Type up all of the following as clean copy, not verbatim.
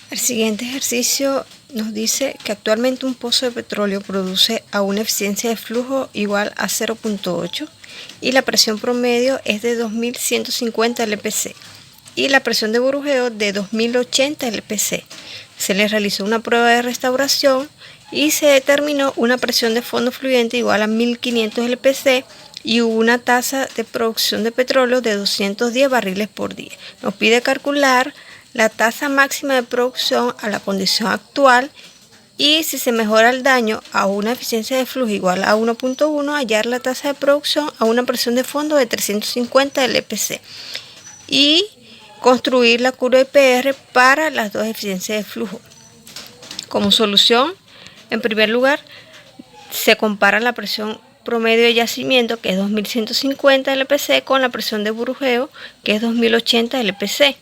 El siguiente ejercicio nos dice que actualmente un pozo de petróleo produce a una eficiencia de flujo igual a 0.8 y la presión promedio es de 2150 LPC y la presión de burbujeo de 2080 LPC. Se le realizó una prueba de restauración y se determinó una presión de fondo fluyente igual a 1500 LPC y hubo una tasa de producción de petróleo de 210 barriles por día. Nos pide calcular la tasa máxima de producción a la condición actual y si se mejora el daño a una eficiencia de flujo igual a 1.1, hallar la tasa de producción a una presión de fondo de 350 LPC y construir la curva IPR para las dos eficiencias de flujo. Como solución, en primer lugar, se compara la presión promedio de yacimiento, que es 2150 LPC, con la presión de burbujeo, que es 2080 LPC.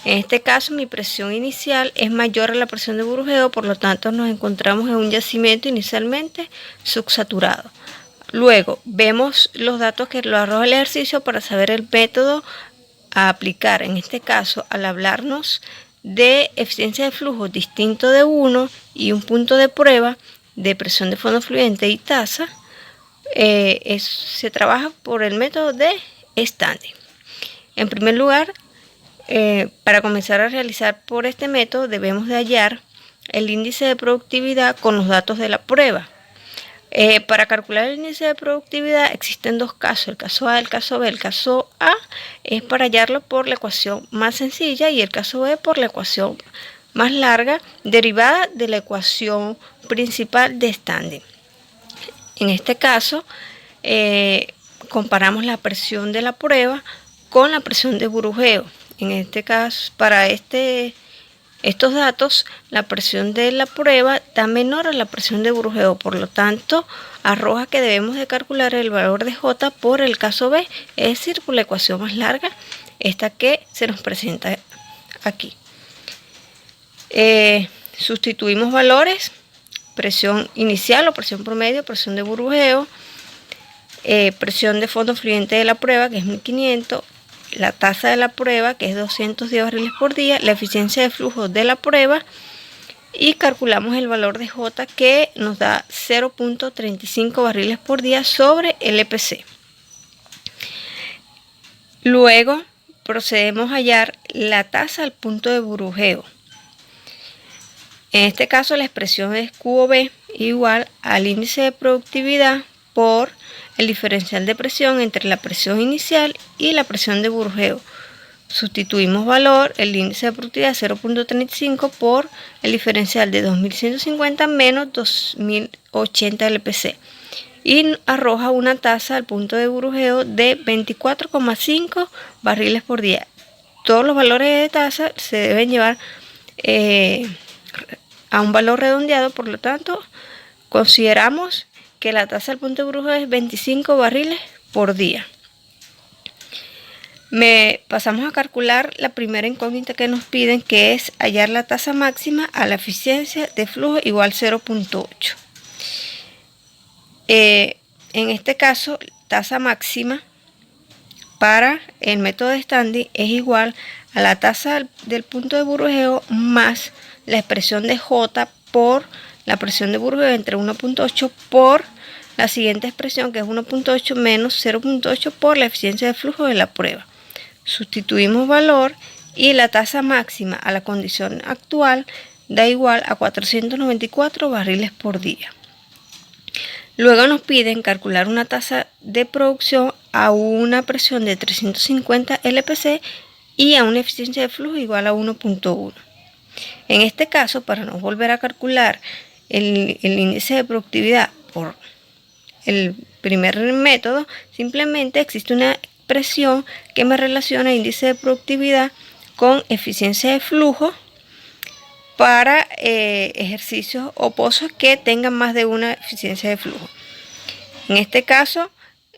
En este caso, mi presión inicial es mayor a la presión de burbujeo, por lo tanto nos encontramos en un yacimiento inicialmente subsaturado. Luego, vemos los datos que lo arroja el ejercicio para saber el método a aplicar. En este caso, al hablarnos de eficiencia de flujo distinto de 1 y un punto de prueba de presión de fondo fluyente y tasa, se trabaja por el método de standing. En primer lugar, para comenzar a realizar por este método debemos de hallar el índice de productividad con los datos de la prueba. Para calcular el índice de productividad existen dos casos, el caso A y el caso B. El caso A es para hallarlo por la ecuación más sencilla y el caso B por la ecuación más larga derivada de la ecuación principal de standing. En este caso, comparamos la presión de la prueba con la presión de burbujeo. En este caso, para estos datos, la presión de la prueba da menor a la presión de burbujeo, por lo tanto, arroja que debemos de calcular el valor de J por el caso B, es decir, por la ecuación más larga, esta que se nos presenta aquí. Sustituimos valores, presión inicial o presión promedio, presión de burbujeo, presión de fondo fluyente de la prueba, que es 1500, la tasa de la prueba, que es 210 barriles por día, la eficiencia de flujo de la prueba y calculamos el valor de J, que nos da 0.35 barriles por día sobre LPC. Luego procedemos a hallar la tasa al punto de burbujeo. En este caso la expresión es QoB igual al índice de productividad por el diferencial de presión entre la presión inicial y la presión de burbujeo. Sustituimos valor, el índice de productividad 0.35 por el diferencial de 2150 menos 2080 LPC y arroja una tasa al punto de burbujeo de 24,5 barriles por día. Todos los valores de tasa se deben llevar a un valor redondeado, por lo tanto consideramos que la tasa al punto de burbujeo es 25 barriles por día. Pasamos a calcular la primera incógnita que nos piden, que es hallar la tasa máxima a la eficiencia de flujo igual 0.8. En este caso, tasa máxima para el método de standing es igual a la tasa del punto de burbujeo más la expresión de J por la presión de burbujeo entre 1.8 por la siguiente expresión, que es 1.8 menos 0.8 por la eficiencia de flujo de la prueba. Sustituimos valor y la tasa máxima a la condición actual da igual a 494 barriles por día. Luego nos piden calcular una tasa de producción a una presión de 350 LPC y a una eficiencia de flujo igual a 1.1. En este caso, para no volver a calcular el índice de productividad por el primer método, simplemente existe una expresión que me relaciona índice de productividad con eficiencia de flujo para ejercicios o pozos que tengan más de una eficiencia de flujo. En este caso,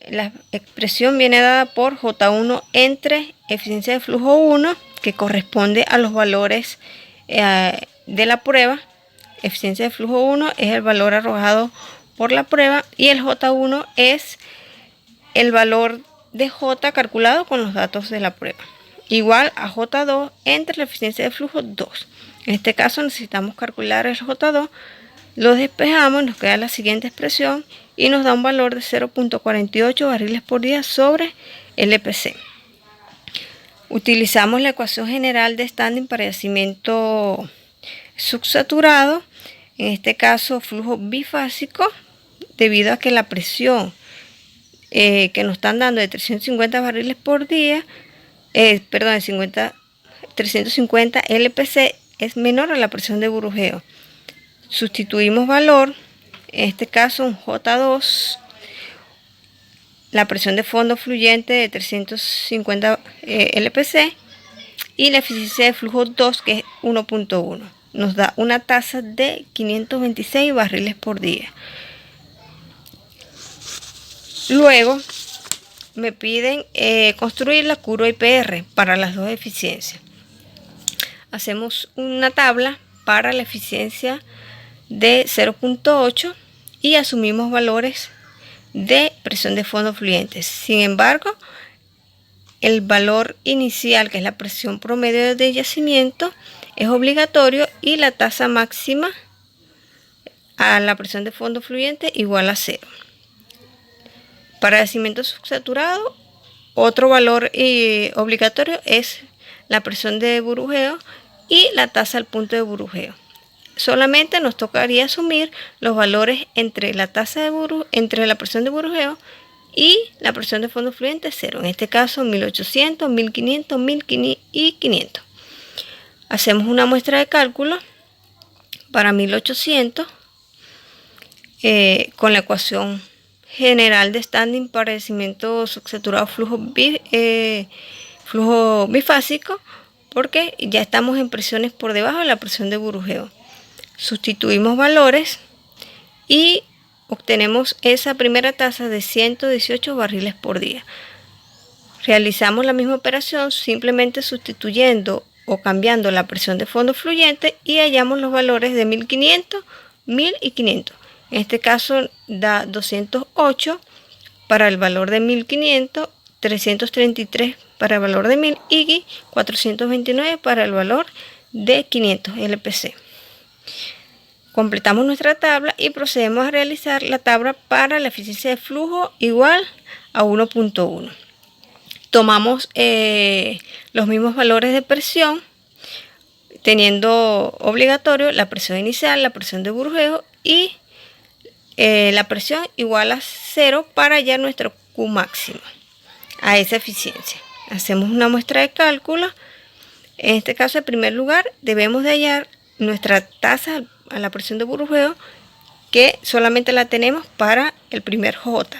la expresión viene dada por J1 entre eficiencia de flujo 1, que corresponde a los valores de la prueba. Eficiencia de flujo 1 es el valor arrojado por la prueba y el J1 es el valor de J calculado con los datos de la prueba, igual a J2 entre la eficiencia de flujo 2. En este caso necesitamos calcular el J2, lo despejamos, nos queda la siguiente expresión y nos da un valor de 0.48 barriles por día sobre LPC. Utilizamos la ecuación general de Standing para yacimiento subsaturado, en este caso flujo bifásico, debido a que la presión que nos están dando de 350 barriles por día, 350 LPC es menor a la presión de burujeo. Sustituimos valor, en este caso un J2, la presión de fondo fluyente de 350 LPC y la eficiencia de flujo 2, que es 1.1. Nos da una tasa de 526 barriles por día. Luego me piden construir la curva IPR para las dos eficiencias. Hacemos una tabla para la eficiencia de 0.8 y asumimos valores de presión de fondo fluyente. Sin embargo, el valor inicial, que es la presión promedio de yacimiento, es obligatorio y la tasa máxima a la presión de fondo fluyente igual a 0. Para yacimiento subsaturado, otro valor obligatorio es la presión de burujeo y la tasa al punto de burujeo. Solamente nos tocaría asumir los valores entre la presión de burujeo y la presión de fondo fluyente 0. En este caso 1800, 1500, 1500 y 500. Hacemos una muestra de cálculo para 1800 con la ecuación general de Standing para yacimiento subsaturado flujo bifásico, porque ya estamos en presiones por debajo de la presión de burujeo. Sustituimos valores y obtenemos esa primera tasa de 118 barriles por día. Realizamos la misma operación simplemente sustituyendo o cambiando la presión de fondo fluyente y hallamos los valores de 1500, 1000 y 500. En este caso da 208 para el valor de 1500, 333 para el valor de 1000 y 429 para el valor de 500 LPC. Completamos nuestra tabla y procedemos a realizar la tabla para la eficiencia de flujo igual a 1.1. Tomamos los mismos valores de presión, teniendo obligatorio la presión inicial, la presión de burujeo y la presión igual a 0 para hallar nuestro Q máximo a esa eficiencia. Hacemos una muestra de cálculo. En este caso, en primer lugar, debemos de hallar nuestra tasa a la presión de burujeo, que solamente la tenemos para el primer J.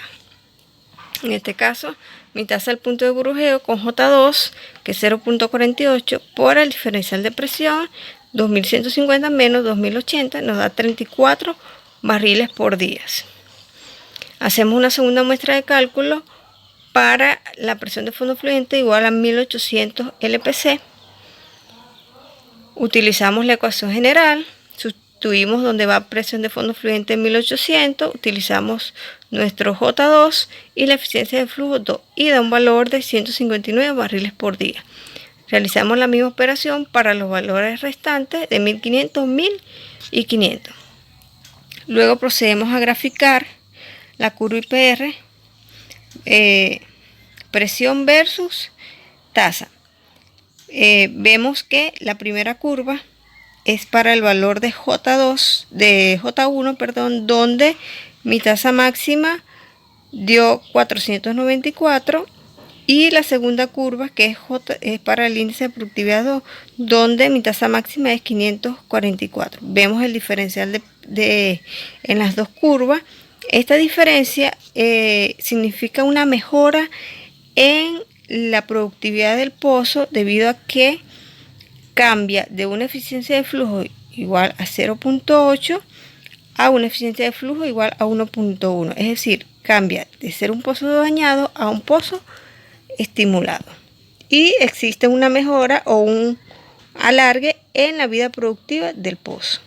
En este caso, mi tasa al punto de burujeo con J2, que es 0.48, por el diferencial de presión 2150 menos 2080, nos da 34 barriles por día. Hacemos una segunda muestra de cálculo para la presión de fondo fluyente igual a 1800 LPC. Utilizamos la ecuación general, sustituimos donde va presión de fondo fluyente en 1800, utilizamos nuestro J2 y la eficiencia de flujo 2 y da un valor de 159 barriles por día. Realizamos la misma operación para los valores restantes de 1500, 1000 y 500. Luego procedemos a graficar la curva IPR, presión versus tasa. Vemos que la primera curva es para el valor de J1, donde mi tasa máxima dio 494 y la segunda curva que es para el índice de productividad 2, donde mi tasa máxima es 544. Vemos el diferencial en las dos curvas. Esta diferencia significa una mejora en la productividad del pozo debido a que cambia de una eficiencia de flujo igual a 0.8 a una eficiencia de flujo igual a 1.1. Es decir, cambia de ser un pozo dañado a un pozo estimulado. Y existe una mejora o un alargue en la vida productiva del pozo.